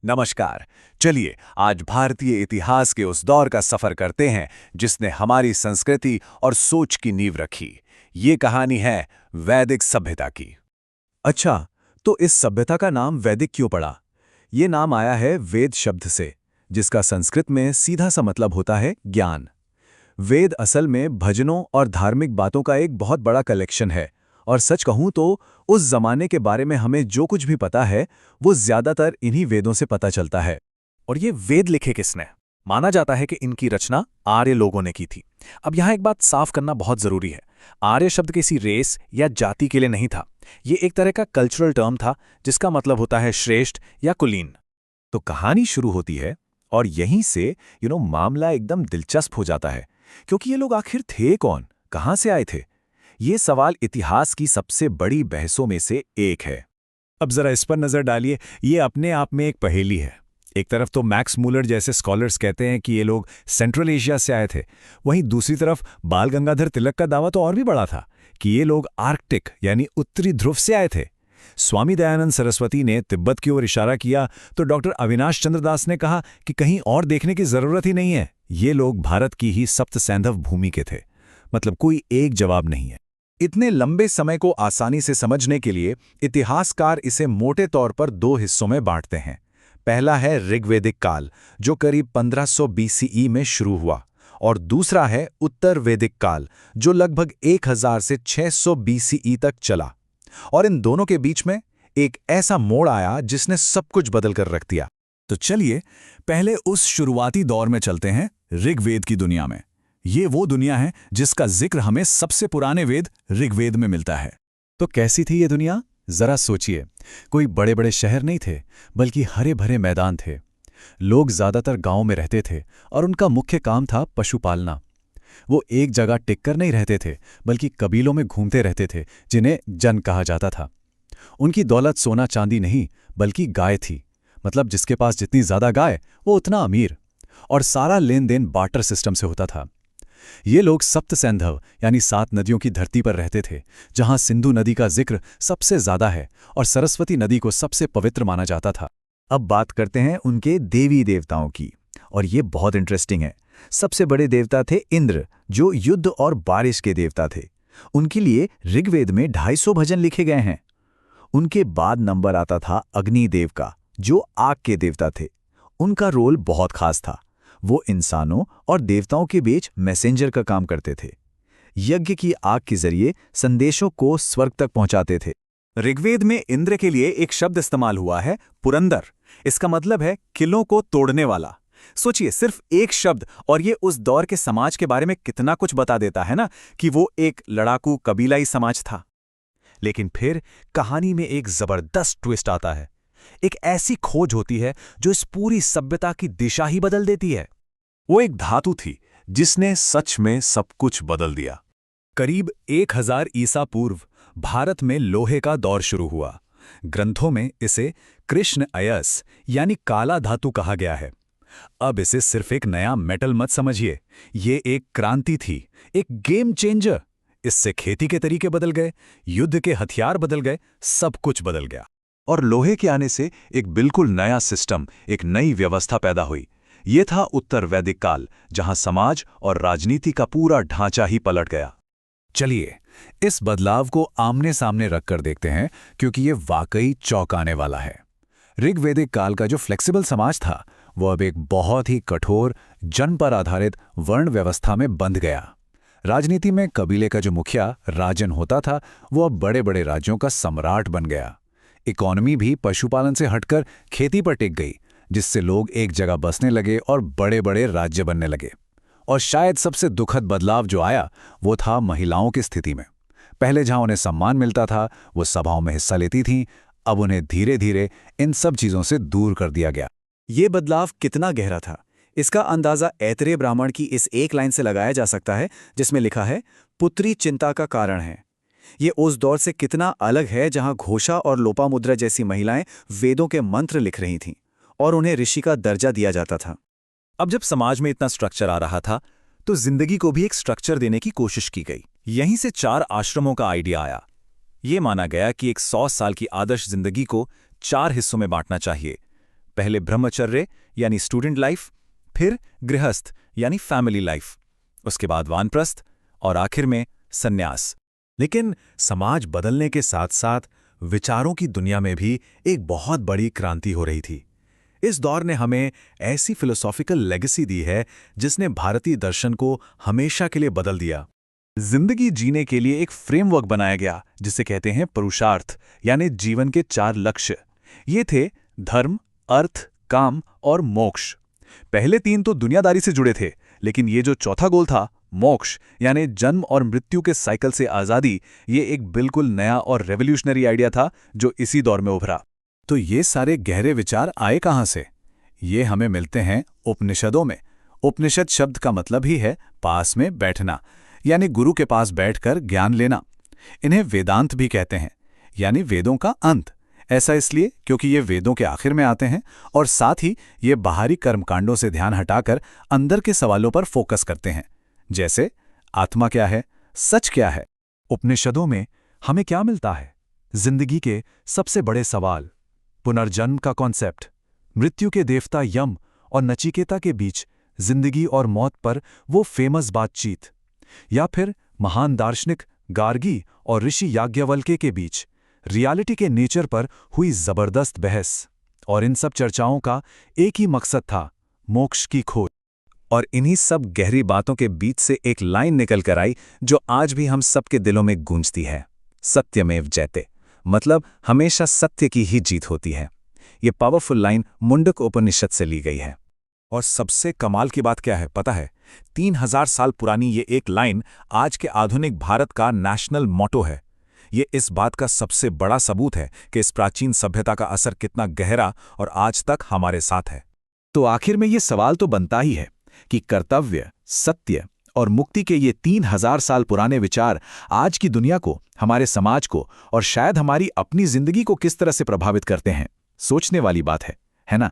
नमस्कार। चलिए आज भारतीय इतिहास के उस दौर का सफर करते हैं जिसने हमारी संस्कृति और सोच की नींव रखी। ये कहानी है वैदिक सभ्यता की। अच्छा, तो इस सभ्यता का नाम वैदिक क्यों पड़ा? ये नाम आया है वेद शब्द से, जिसका संस्कृत में सीधा सा मतलब होता है ज्ञान। वेद असल में भजनों और धार्मिक बातों का एक बहुत बड़ा कलेक्शन है, और सच कहूं तो उस जमाने के बारे में हमें जो कुछ भी पता है, वो ज्यादातर इन्हीं वेदों से पता चलता है। और ये वेद लिखे किसने? माना जाता है कि इनकी रचना आर्य लोगों ने की थी। अब यहाँ एक बात साफ करना बहुत जरूरी है। आर्य शब्द किसी रेस या जाति के लिए नहीं था। ये एक तरह का कल्चरल टर्म था जिसका मतलब होता है श्रेष्ठ या कुलीन। तो कहानी शुरू होती है, और यहीं से मामला एकदम दिलचस्प हो जाता है, क्योंकि ये लोग आखिर थे कौन, कहाँ से आए थे? ये सवाल इतिहास की सबसे बड़ी बहसों में से एक है। अब जरा इस पर नजर डालिए, ये अपने आप में एक पहेली है। एक तरफ तो मैक्स मूलर जैसे स्कॉलर्स कहते हैं कि ये लोग सेंट्रल एशिया से आए थे, वहीं दूसरी तरफ बाल गंगाधर तिलक का दावा तो और भी बड़ा था कि ये लोग आर्कटिक यानी उत्तरी ध्रुव से आए थे। स्वामी दयानंद सरस्वती ने तिब्बत की ओर इशारा किया तो डॉक्टर अविनाश चंद्र दास ने कहा कि कहीं और देखने की जरूरत ही नहीं है, ये लोग भारत की ही सप्त सैंधव भूमि के थे। मतलब कोई एक जवाब नहीं है। इतने लंबे समय को आसानी से समझने के लिए इतिहासकार इसे मोटे तौर पर दो हिस्सों में बांटते हैं। पहला है ऋग्वेदिक काल, जो करीब 1500 बीसीई में शुरू हुआ, और दूसरा है उत्तर वैदिक काल, जो लगभग 1000 से 600 बीसीई तक चला। और इन दोनों के बीच में एक ऐसा मोड़ आया जिसने सब कुछ बदल कर रख दिया। तो चलिए पहले उस शुरुआती दौर में चलते हैं, ऋग्वेद की दुनिया में। ये वो दुनिया है जिसका जिक्र हमें सबसे पुराने वेद ऋग्वेद में मिलता है। तो कैसी थी ये दुनिया? जरा सोचिए। कोई बड़े बड़े शहर नहीं थे, बल्कि हरे भरे मैदान थे। लोग ज्यादातर गांव में रहते थे, और उनका मुख्य काम था पशुपालना। वो एक जगह टिककर नहीं रहते थे, बल्कि कबीलों में घूमते रहते थे, जिन्हें जन कहा जाता था। उनकी दौलत सोना चांदी नहीं, बल्कि गाय थी। मतलब जिसके पास जितनी ज्यादा गाय, वो उतना अमीर। और सारा लेन देन बार्टर सिस्टम से होता था। ये लोग सप्त सैंधव यानी 7 नदियों की धरती पर रहते थे, जहां सिंधु नदी का जिक्र सबसे ज्यादा है और सरस्वती नदी को सबसे पवित्र माना जाता था। अब बात करते हैं उनके देवी देवताओं की, और ये बहुत इंटरेस्टिंग है। सबसे बड़े देवता थे इंद्र, जो युद्ध और बारिश के देवता थे। उनके लिए ऋग्वेद में 250 भजन लिखे गए हैं। उनके बाद नंबर आता था अग्निदेव का, जो आग के देवता थे। उनका रोल बहुत खास था। वो इंसानों और देवताओं के बीच मैसेंजर का काम करते थे। यज्ञ की आग के जरिए संदेशों को स्वर्ग तक पहुंचाते थे। ऋग्वेद में इंद्र के लिए एक शब्द इस्तेमाल हुआ है, पुरंदर। इसका मतलब है किलों को तोड़ने वाला। सोचिए, सिर्फ एक शब्द, और ये उस दौर के समाज के बारे में कितना कुछ बता देता है ना, कि वो एक लड़ाकू कबीलाई समाज था। लेकिन फिर कहानी में एक जबरदस्त ट्विस्ट आता है। एक ऐसी खोज होती है जो इस पूरी सभ्यता की दिशा ही बदल देती है। वो एक धातु थी जिसने सच में सब कुछ बदल दिया। करीब 1000 ईसा पूर्व भारत में लोहे का दौर शुरू हुआ। ग्रंथों में इसे कृष्ण अयस यानी काला धातु कहा गया है। अब इसे सिर्फ एक नया मेटल मत समझिए, ये एक क्रांति थी, एक गेम चेंजर। इससे खेती के तरीके बदल गए, युद्ध के हथियार बदल गए, सब कुछ बदल गया। और लोहे के आने से एक बिल्कुल नया सिस्टम, एक नई व्यवस्था पैदा हुई। ये था उत्तर वैदिक काल, जहां समाज और राजनीति का पूरा ढांचा ही पलट गया। चलिए इस बदलाव को आमने सामने रखकर देखते हैं, क्योंकि ये वाकई चौंकाने वाला है। ऋग्वेदिक काल का जो फ्लेक्सिबल समाज था, वो अब एक बहुत ही कठोर जन्म पर आधारित वर्ण व्यवस्था में बंध गया। राजनीति में कबीले का जो मुखिया राजन होता था, वो अब बड़े बड़े राज्यों का सम्राट बन गया। इकोनॉमी भी पशुपालन से हटकर खेती पर टिक गई, जिससे लोग एक जगह बसने लगे और बड़े बड़े राज्य बनने लगे। और शायद सबसे दुखद बदलाव जो आया, वो था महिलाओं की स्थिति में। पहले जहां उन्हें सम्मान मिलता था, वो सभाओं में हिस्सा लेती थीं, अब उन्हें धीरे धीरे इन सब चीजों से दूर कर दिया गया। ये बदलाव कितना गहरा था, इसका अंदाजा ऐतरेय ब्राह्मण की इस एक लाइन से लगाया जा सकता है, जिसमें लिखा है, पुत्री चिंता का कारण है। ये उस दौर से कितना अलग है जहां घोषा और लोपामुद्रा जैसी महिलाएं वेदों के मंत्र लिख रही थीं, और उन्हें ऋषि का दर्जा दिया जाता था। अब जब समाज में इतना स्ट्रक्चर आ रहा था, तो जिंदगी को भी एक स्ट्रक्चर देने की कोशिश की गई। यहीं से 4 आश्रमों का आइडिया आया। ये माना गया कि एक 100 साल की आदर्श जिंदगी को 4 हिस्सों में बांटना चाहिए। पहले ब्रह्मचर्य यानी स्टूडेंट लाइफ, फिर गृहस्थ यानी फैमिली लाइफ, उसके बाद वानप्रस्थ और आखिर में सन्यास। लेकिन समाज बदलने के साथ साथ विचारों की दुनिया में भी एक बहुत बड़ी क्रांति हो रही थी। इस दौर ने हमें ऐसी फिलोसॉफिकल लेगेसी दी है जिसने भारतीय दर्शन को हमेशा के लिए बदल दिया। जिंदगी जीने के लिए एक फ्रेमवर्क बनाया गया जिसे कहते हैं पुरुषार्थ, यानी जीवन के 4 लक्ष्य। ये थे धर्म, अर्थ, काम और मोक्ष। पहले 3 तो दुनियादारी से जुड़े थे, लेकिन ये जो चौथा गोल था, मोक्ष यानी जन्म और मृत्यु के साइकिल से आज़ादी, ये एक बिल्कुल नया और रेवोल्यूशनरी आइडिया था जो इसी दौर में उभरा। तो ये सारे गहरे विचार आए कहाँ से? ये हमें मिलते हैं उपनिषदों में। उपनिषद शब्द का मतलब ही है पास में बैठना, यानी गुरु के पास बैठकर ज्ञान लेना। इन्हें वेदांत भी कहते हैं, यानी वेदों का अंत। ऐसा इसलिए क्योंकि ये वेदों के आखिर में आते हैं और साथ ही ये बाहरी कर्मकांडों से ध्यान हटाकर अंदर के सवालों पर फोकस करते हैं, जैसे आत्मा क्या है, सच क्या है। उपनिषदों में हमें क्या मिलता है? जिंदगी के सबसे बड़े सवाल, पुनर्जन्म का कॉन्सेप्ट, मृत्यु के देवता यम और नचिकेता के बीच जिंदगी और मौत पर वो फेमस बातचीत, या फिर महान दार्शनिक गार्गी और ऋषि याज्ञवल्क्य के बीच रियलिटी के नेचर पर हुई जबरदस्त बहस। और इन सब चर्चाओं का एक ही मकसद था, मोक्ष की खोज। और इन्हीं सब गहरी बातों के बीच से एक लाइन निकल कर आई जो आज भी हम सबके दिलों में गूंजती है, सत्यमेव जयते, मतलब हमेशा सत्य की ही जीत होती है। ये पावरफुल लाइन मुंडक उपनिषद से ली गई है। और सबसे कमाल की बात क्या है पता है? 3000 साल पुरानी ये एक लाइन आज के आधुनिक भारत का नेशनल मोटो है। ये इस बात का सबसे बड़ा सबूत है कि इस प्राचीन सभ्यता का असर कितना गहरा और आज तक हमारे साथ है। तो आखिर में ये सवाल तो बनता ही है कि कर्तव्य, सत्य और मुक्ति के ये 3000 साल पुराने विचार आज की दुनिया को, हमारे समाज को और शायद हमारी अपनी जिंदगी को किस तरह से प्रभावित करते हैं। सोचने वाली बात है ना?